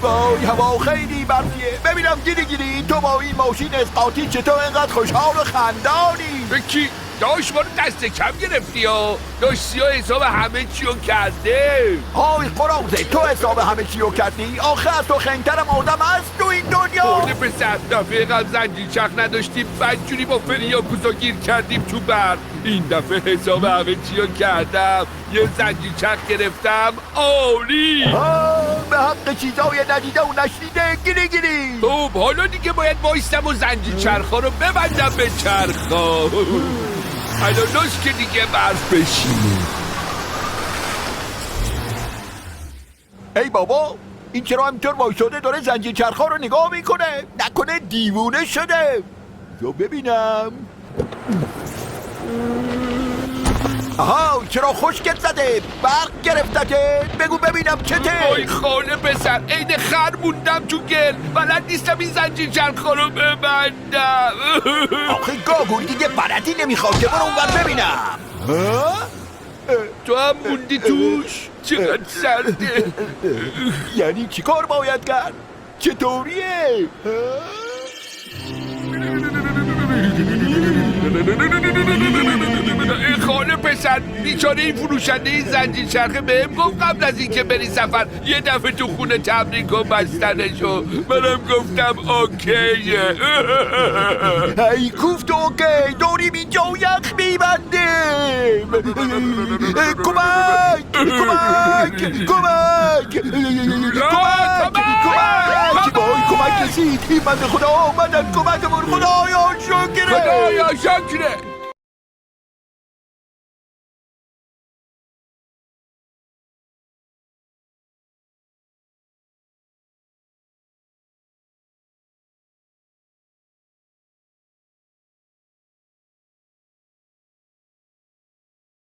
وای هوا خیلی برفیه. ببینم گیری تو با این ماشین اسقاطی چطور اینقدر خوشحال و خندانی؟ کی؟ داشت ما رو دست کم گرفتی ها. داشتی ها حساب همه چی رو کرده. آی قرازه تو حساب همه چی رو کردی؟ آخه از تو خنگترم آدم هست تو این دنیا. خورده پسر دفعه قبل زنجیر چرخ نداشتیم بدجوری با فریابوزا گیر کردیم تو برد. این دفعه حساب همه چی رو کردم. یه زنجیر چرخ گرفتم عالی. به حق چیزای ندیده و نشنیده گیری. خب حالا دیگه باید وایستم و زنجیر چرخا رو ببندم به چرخا. الاناش که دیگه برف بشینه. ای بابا این چرا همینطور وایساده داره زنجیر چرخا رو نگاه میکنه؟ نکنه دیوونه شده؟ یا ببینم. آها چرا خشکت زده؟ برق گرفتته؟ بگو ببینم چته؟ وای خانه پسر عین خر موندم تو گل. بلد نیستم این زنجیر چرخا رو ببندم. آخه گاگوری دیگه بلدی نمیخواد که برو اونور ببینم. ها؟ تو هم موندی توش؟ چقدر سرده. یعنی چی کار باید کرد؟ چطوریه؟ خانه پسر بیچاره این فروشنده این زنجیر چرخه بهم گفت قبل از اینکه بری سفر یه دفعه تو خونه تبریک و بستنشو. منم گفتم اوکیه. ای کوفت اوکی دوریم اینجا و یخ میبندیم. کمک کمک کمک وای کمک رسید. این بنده خدا آمدن کمکمون. خدایا شکره خدایا شکره.